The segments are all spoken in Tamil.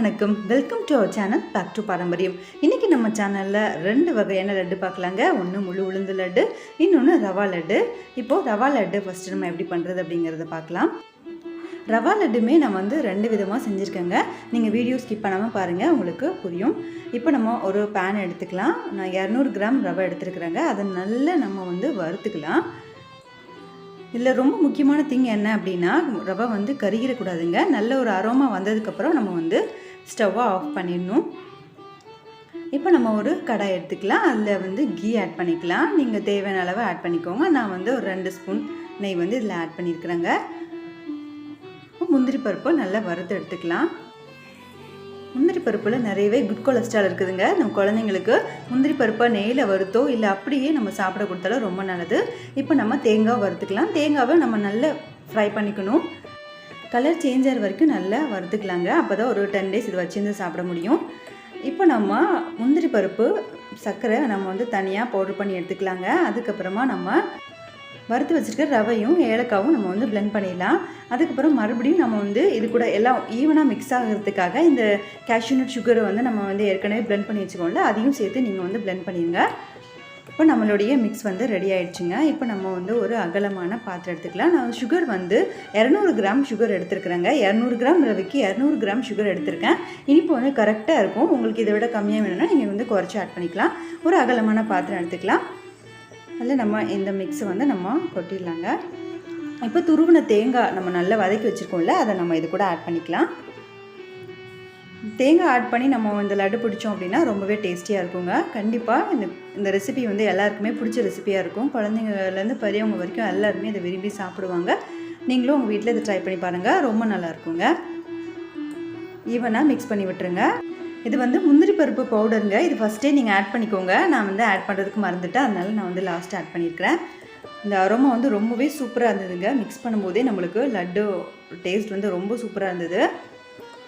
வணக்கம், welcome to our channel back to Paarambariyam. இன்றைக்கி நம்ம சேனலில் 2 வகையான லட்டு பார்க்கலாங்க. ஒன்று முழு உளுந்து லட்டு, இன்னொன்று ரவா லட்டு. இப்போது ரவா லட்டு ஃபஸ்ட்டு நம்ம எப்படி பண்ணுறது அப்படிங்கிறத பார்க்கலாம். ரவா லட்டுமே நான் 2 விதமாக செஞ்சுருக்கேங்க. நீங்கள் வீடியோ ஸ்கிப் பண்ணாமல் பாருங்கள், உங்களுக்கு புரியும். இப்போ நம்ம ஒரு பேன் எடுத்துக்கலாம். நான் 200 கிராம் ரவை எடுத்துருக்குறேங்க. அதை நல்லா நம்ம வறுத்துக்கலாம். இதில் ரொம்ப முக்கியமான திங் என்ன அப்படின்னா, ரவை கருகிடக்கூடாதுங்க. நல்ல ஒரு அரோமா வந்ததுக்கப்புறம் நம்ம ஸ்டவ்வை ஆஃப் பண்ணிடணும். இப்போ நம்ம ஒரு கடாய் எடுத்துக்கலாம். அதில் கீ ஆட் பண்ணிக்கலாம். நீங்கள் தேவையான அளவு ஆட் பண்ணிக்கோங்க. நான் ஒரு 2 ஸ்பூன் நெய் இதில் ஆட் பண்ணியிருக்கிறேங்க. முந்திரி பருப்பு நல்லா வறுத்து எடுத்துக்கலாம். முந்திரி பருப்பில் நிறையவே குட் கொலஸ்ட்ரால் இருக்குதுங்க. நம்ம குழந்தைங்களுக்கு முந்திரி பருப்பை நெய்யில் வறுத்தோ இல்லை அப்படியே நம்ம சாப்பிட கொடுத்தாலும் ரொம்ப நல்லது. இப்போ நம்ம தேங்காய் வறுத்துக்கலாம். தேங்காவை நம்ம நல்லா ஃப்ரை பண்ணிக்கணும். கலர் சேஞ்ச் ஆகிற வரைக்கும் நல்லா வறுத்துக்கலாங்க. அப்போ தான் ஒரு 10 days இது வச்சுருந்து சாப்பிட முடியும். இப்போ நம்ம முந்திரி பருப்பு சர்க்கரை நம்ம தனியாக பவுடர் பண்ணி எடுத்துக்கலாங்க. அதுக்கப்புறமா நம்ம வறுத்து வச்சுருக்க ரவையும் ஏலக்காவும் நம்ம blend பண்ணிடலாம். அதுக்கப்புறம் மறுபடியும் நம்ம இது கூட எல்லாம் ஈவனாக மிக்ஸ் ஆகிறதுக்காக இந்த cashew nut சுகரை நம்ம ஏற்கனவே blend பண்ணி வச்சுக்கோங்கள, அதையும் சேர்த்து நீங்கள் blend பண்ணிடுங்க. இப்போ நம்மளுடைய மிக்ஸ் ரெடி ஆகிடுச்சுங்க. இப்போ நம்ம ஒரு அகலமான பாத்திரம் எடுத்துக்கலாம். நான் சுகர் 200 கிராம் சுகர் எடுத்துருக்குறேங்க. 200 கிராம் ரவைக்கு 200 கிராம் சுகர் எடுத்திருக்கேன். இனிப்பு கரெக்டாக இருக்கும். உங்களுக்கு இதை விட கம்மியாக வேணும்னா நீங்கள் குறைச்சி ஆட் பண்ணிக்கலாம். ஒரு அகலமான பாத்திரம் எடுத்துக்கலாம். அதில் நம்ம இந்த மிக்ஸை நம்ம கொட்டிடலாங்க. இப்போ துருவின தேங்காய் நம்ம நல்லா வதக்கி வச்சுருக்கோம்ல, அதை நம்ம இது கூட ஆட் பண்ணிக்கலாம். தேங்காய் ஆட் பண்ணி நம்ம இந்த லட்டு பிடிச்சோம் அப்படின்னா ரொம்பவே டேஸ்டியாக இருக்குங்க. கண்டிப்பாக இந்த ரெசிபி எல்லாருக்குமே பிடிச்ச ரெசிபியாக இருக்கும். குழந்தைங்கலேருந்து பெரியவங்க வரைக்கும் எல்லாருமே இதை விரும்பி சாப்பிடுவாங்க. நீங்களும் உங்கள் வீட்டில் இதை ட்ரை பண்ணி பாருங்கள், ரொம்ப நல்லாயிருக்குங்க. ஈவனாக மிக்ஸ் பண்ணி விட்டுருங்க. இது முந்திரி பருப்பு பவுடருங்க. இது ஃபஸ்ட்டே நீங்கள் ஆட் பண்ணிக்கோங்க. நான் ஆட் பண்ணுறதுக்கு மறந்துட்டேன், அதனால நான் லாஸ்ட்டு ஆட் பண்ணியிருக்கிறேன். இந்த அரோமா ரொம்பவே சூப்பராக இருந்ததுங்க. மிக்ஸ் பண்ணும்போதே நம்மளுக்கு லட்டு டேஸ்ட் ரொம்ப சூப்பராக இருந்தது.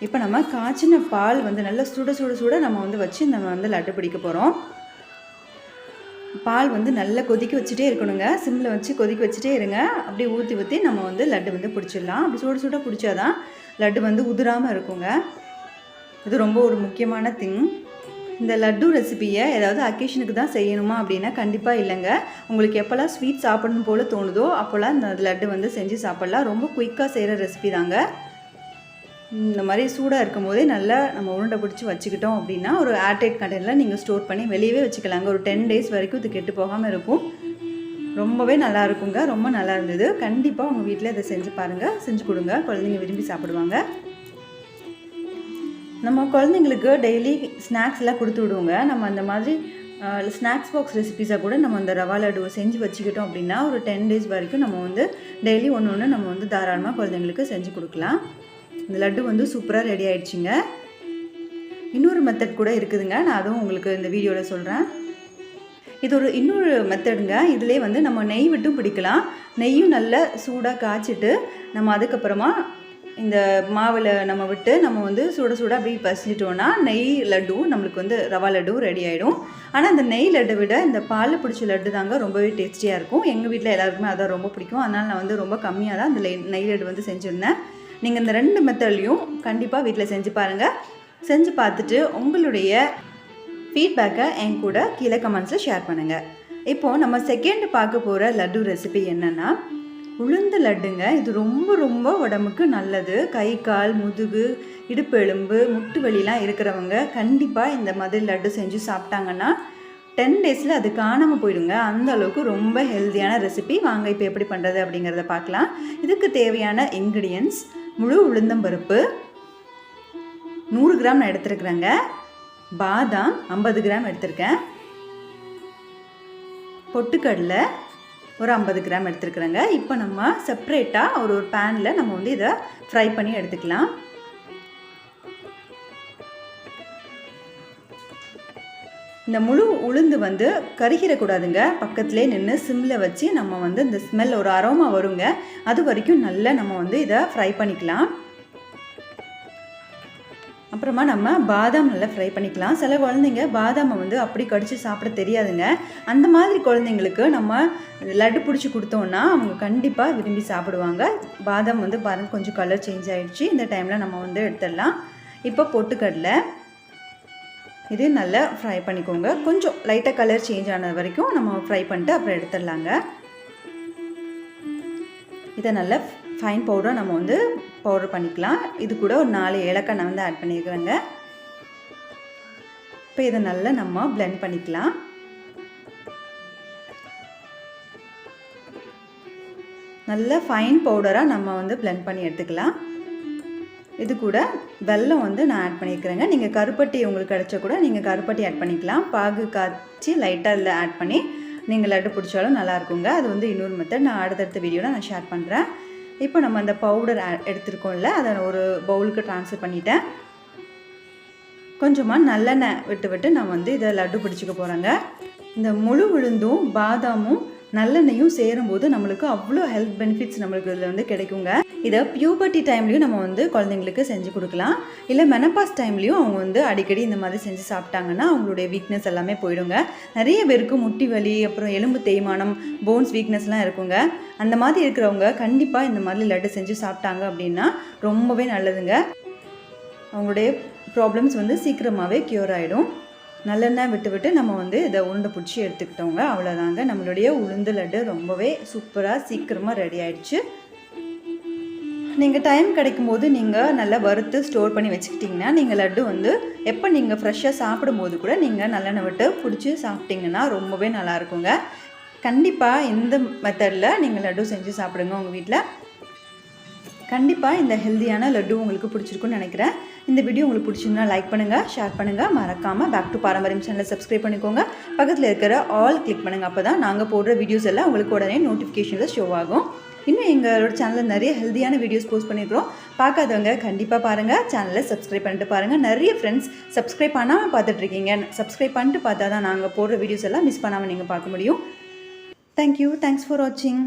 இப்போ நம்ம காய்ச்சின பால் நல்லா சுட சுட சுட நம்ம வச்சு நம்ம லட்டு பிடிக்க போகிறோம். பால் நல்லா கொதிக்க வச்சுட்டே இருக்கணுங்க. சிம்மில் வச்சு கொதிக்க வச்சுட்டே இருங்க. அப்படியே ஊற்றி ஊற்றி நம்ம லட்டு பிடிச்சிடலாம். அப்படி சுட சுட பிடிச்சாதான் லட்டு உதிராமல் இருக்குங்க. இது ரொம்ப ஒரு முக்கியமான திங். இந்த லட்டு ரெசிபியை ஏதாவது அக்கேஷனுக்கு தான் செய்யணுமா அப்படின்னா கண்டிப்பாக இல்லைங்க. உங்களுக்கு எப்போல்லாம் ஸ்வீட் சாப்பிடணும் போல் தோணுதோ அப்போல்லாம் இந்த லட்டு செஞ்சு சாப்பிட்லாம். ரொம்ப குயிக்காக செய்கிற ரெசிபி தாங்க. இந்த மாதிரி சூடாக இருக்கும் போதே நல்லா நம்ம உருண்டை பிடிச்சி வச்சுக்கிட்டோம் அப்படின்னா ஒரு ஏர்டைட் கண்டெய்னரில் நீங்கள் ஸ்டோர் பண்ணி வெளியவே வச்சுக்கலாங்க. ஒரு 10 days வரைக்கும் இது கெட்டு போகாமல் இருக்கும். ரொம்பவே நல்லா இருக்குங்க. ரொம்ப நல்லா இருந்தது. கண்டிப்பாக உங்கள் வீட்டில் இதை செஞ்சு பாருங்கள், செஞ்சு கொடுங்க. குழந்தைங்க விரும்பி சாப்பிடுவாங்க. நம்ம குழந்தைங்களுக்கு டெய்லி ஸ்நாக்ஸ் எல்லாம் கொடுத்து விடுவோங்க. நம்ம அந்த மாதிரி ஸ்நாக்ஸ் பாக்ஸ் ரெசிபீஸாக கூட நம்ம அந்த ரவா லட்டுவை செஞ்சு வச்சுக்கிட்டோம் அப்படின்னா ஒரு 10 days வரைக்கும் நம்ம டெய்லி ஒன்று நம்ம தாராளமாக குழந்தைங்களுக்கு செஞ்சு கொடுக்கலாம். இந்த லட்டு சூப்பராக ரெடி ஆகிடுச்சிங்க. இன்னொரு மெத்தட் கூட இருக்குதுங்க. நான் அதுவும் உங்களுக்கு இந்த வீடியோவில் சொல்கிறேன். இது இன்னொரு மெத்தடுங்க. இதிலே நம்ம நெய் விட்டும் பிடிக்கலாம். நெய்யும் நல்லா சூடாக காய்ச்சிட்டு நம்ம அதுக்கப்புறமா இந்த மாவில் நம்ம விட்டு நம்ம சுட சுட அப்படி பசிச்சிட்டோன்னா நெய் லட்டு நம்மளுக்கு ரவா லட்டு ரெடி ஆகிடும். ஆனால் இந்த நெய் லட்டை விட இந்த பால் பிடிச்ச லட்டு தாங்க ரொம்பவே டேஸ்டியாக இருக்கும். எங்கள் வீட்டில் எல்லாருக்குமே அதான் ரொம்ப பிடிக்கும். அதனால் நான் ரொம்ப கம்மியாக தான் இந்த நெய் லட்டு செஞ்சுருந்தேன். நீங்கள் இந்த 2 மெத்தட்லையும் கண்டிப்பாக வீட்டில் செஞ்சு பாருங்கள். செஞ்சு பார்த்துட்டு உங்களுடைய ஃபீட்பேக்கை என் கூட கீழே கமெண்ட்ஸில் ஷேர் பண்ணுங்கள். இப்போது நம்ம செகண்ட் பார்க்க போகிற லட்டு ரெசிபி என்னென்னா உளுந்து லட்டுங்க. இது ரொம்ப ரொம்ப உடம்புக்கு நல்லது. கை கால் முதுகு இடுப்பு எலும்பு முட்டு வலிலாம் இருக்கிறவங்க கண்டிப்பாக இந்த மாதிரி லட்டு செஞ்சு சாப்பிட்டாங்கன்னா 10 days அது காணாமல் போயிடுங்க. அந்த அளவுக்கு ரொம்ப ஹெல்த்தியான ரெசிபி. வாங்க இப்போ எப்படி பண்ணுறது அப்படிங்கிறத பார்க்கலாம். இதுக்கு தேவையான இன்க்ரீடியன்ட்ஸ்: முழு உளுந்தம்பருப்பு 100 கிராம் நான் எடுத்துருக்குறேங்க. பாதாம் 50 கிராம் எடுத்திருக்கேன். பொட்டுக்கடலை ஒரு 50 கிராம் எடுத்துருக்குறேங்க. இப்போ நம்ம செப்ரேட்டாக ஒரு பேனில் நம்ம இதை ஃப்ரை பண்ணி எடுத்துக்கலாம். இந்த முழு உளுந்து கருகிடக்கூடாதுங்க. பக்கத்துலேயே நின்று சிம்மில் வச்சு நம்ம இந்த ஸ்மெல் ஒரு அரோமா வருங்க. அது வரைக்கும் நல்லா நம்ம இதை ஃப்ரை பண்ணிக்கலாம். அப்புறமா நம்ம பாதாம் நல்லா ஃப்ரை பண்ணிக்கலாம். சில குழந்தைங்க பாதாமை அப்படி கடிச்சு சாப்பிட தெரியாதுங்க. அந்த மாதிரி குழந்தைங்களுக்கு நம்ம லட்டு பிடிச்சி கொடுத்தோன்னா அவங்க கண்டிப்பாக விரும்பி சாப்பிடுவாங்க. பாதாம் பாருங்கள் கொஞ்சம் கலர் சேஞ்ச் ஆகிடுச்சு. இந்த டைமில் நம்ம எடுத்துடலாம். இப்போ பொட்டுக்கடலை இது நல்லா ஃப்ரை பண்ணிக்கோங்க. கொஞ்சம் லைட்டாக கலர் சேஞ்ச் ஆன வரைக்கும் நம்ம ஃப்ரை பண்ணிட்டு அப்புறம் எடுத்துடலாங்க. இதை நல்லா ஃபைன் பவுடராக நம்ம வந்து பவுடர் பண்ணிக்கலாம். இது கூட ஒரு 4 ஏலக்காய் நான் வந்து ஆட் பண்ணியிருக்கிறேங்க. இப்போ இதை நல்லா நம்ம பிளெண்ட் பண்ணிக்கலாம். நல்லா ஃபைன் பவுடராக நம்ம வந்து பிளெண்ட் பண்ணி எடுத்துக்கலாம். இது கூட வெல்லம் வந்து நான் ஆட் பண்ணியிருக்கிறேங்க. நீங்கள் கருப்பட்டி உங்களுக்கு கிடைச்சா கூட நீங்கள் கருப்பட்டி ஆட் பண்ணிக்கலாம். பாகு காய்ச்சி லைட்டாக இதில் ஆட் பண்ணி நீங்கள் லட்டு பிடிச்சாலும் நல்லாயிருக்குங்க. அது வந்து இன்னொரு மெத்தட் நான் அடுத்தடுத்த வீடியோவில் நான் ஷேர் பண்ணுறேன். இப்போ நம்ம அந்த பவுடர் எடுத்துருக்கோம்ல, அதை ஒரு பவுலுக்கு ட்ரான்ஸ்ஃபர் பண்ணிவிட்டேன். கொஞ்சமாக நல்லெண்ணெய் விட்டு நான் வந்து இதை லட்டு பிடிச்சிக்க போகிறேங்க. இந்த முழு உளுந்தும் பாதாமும் நல்லெண்ணெயும் சேரும்போது நம்மளுக்கு அவ்வளோ ஹெல்த் பெனிஃபிட்ஸ் நம்மளுக்கு இதில் வந்து கிடைக்குங்க. இதை பியூபர்ட்டி டைம்லேயும் நம்ம வந்து குழந்தைங்களுக்கு செஞ்சு கொடுக்கலாம். இல்லை மெனப்பாஸ் டைம்லேயும் அவங்க வந்து அடிக்கடி இந்த மாதிரி செஞ்சு சாப்பிட்டாங்கன்னா அவங்களுடைய வீக்னஸ் எல்லாமே போயிடுங்க. நிறைய பேருக்கு முட்டி வலி, அப்புறம் எலும்பு தேய்மானம், போன்ஸ் வீக்னஸ்லாம் இருக்குங்க. அந்த மாதிரி இருக்கிறவங்க கண்டிப்பாக இந்த மாதிரி லட்டு செஞ்சு சாப்பிட்டாங்க அப்படின்னா ரொம்பவே நல்லதுங்க. அவங்களுடைய ப்ராப்ளம்ஸ் வந்து சீக்கிரமாகவே க்யூர் ஆகிடும். நல்லெண்ணெய் விட்டு நம்ம வந்து இதை உருண்டை பிடிச்சி எடுத்துக்கிட்டோங்க. அவ்வளோதாங்க, நம்மளுடைய உளுந்து லட்டு ரொம்பவே சூப்பராக சீக்கிரமாக ரெடி ஆகிடுச்சு. நீங்கள் டைம் கிடைக்கும்போது நீங்கள் நல்லா வறுத்து ஸ்டோர் பண்ணி வச்சுக்கிட்டிங்கன்னா நீங்கள் லட்டு வந்து எப்போ நீங்கள் ஃப்ரெஷ்ஷாக சாப்பிடும்போது கூட நீங்கள் நல்லெண்ணெய் விட்டு பிடிச்சி சாப்பிட்டிங்கன்னா ரொம்பவே நல்லாயிருக்குங்க. கண்டிப்பாக இந்த மெத்தடில் நீங்கள் லட்டு செஞ்சு சாப்பிடுங்க உங்கள் வீட்டில். கண்டிப்பாக இந்த ஹெல்த்தியான லட்டு உங்களுக்கு பிடிச்சிருக்குன்னு நினைக்கிறேன். இந்த வீடியோ உங்களுக்கு பிடிச்சிருந்தா லைக் பண்ணுங்கள், ஷேர் பண்ணுங்கள். மறக்காமல் பேக் டு பாரம்பரியம் சேனலை சப்ஸ்கிரைப் பண்ணிக்கோங்க. பக்கத்தில் இருக்கிற ஆல் கிளிக் பண்ணுங்கள். அப்போ தான் நாங்கள் போடுற வீடியோஸ் எல்லாம் உங்களுக்கு உடனே நோட்டிஃபிகேஷனில் ஷோ ஆகும். இன்னும் எங்களோட சேனலில் நிறைய ஹெல்த்தியான வீடியோஸ் போஸ்ட் பண்ணியிருக்கிறோம். பார்க்காதவங்க கண்டிப்பாக பாருங்கள். சேனலை சப்ஸ்கிரைப் பண்ணிட்டு பாருங்கள். நிறைய ஃப்ரெண்ட்ஸ் சப்ஸ்கிரைப் பண்ணாமல் பார்த்துட்ருக்கீங்க. சப்ஸ்கிரைப் பண்ணிட்டு பார்த்தா தான் நாங்கள் போடுற வீடியோஸ் எல்லாம் மிஸ் பண்ணாமல் நீங்கள் பார்க்க முடியும். தேங்க்யூ. தேங்க்ஸ் ஃபார் வாட்சிங்.